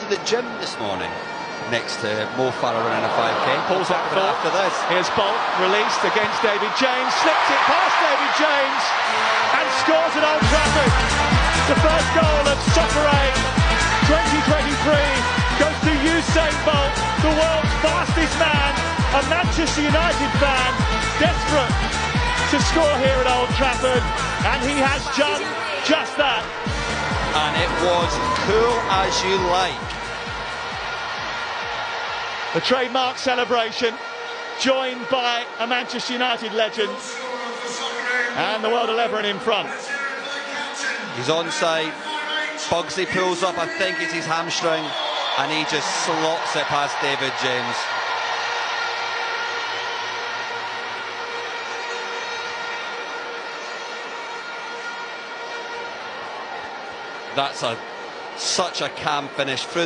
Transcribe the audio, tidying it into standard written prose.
to the gym this morning next to Mo Farah winning a 5k. Pulls out after this. Here's Bolt, released against David James, slips it past David James and scores at Old Trafford. The first goal of Soccer Aid 2023 goes to Usain Bolt, the world's fastest man, a Manchester United fan, desperate to score here at Old Trafford, and he has done just that. And it was cool as you like. The trademark celebration, joined by a Manchester United legend, and the World 11 in front. He's onside. Bugsy pulls up, I think it's his hamstring, and he just slots it past David James. That's such a calm finish through the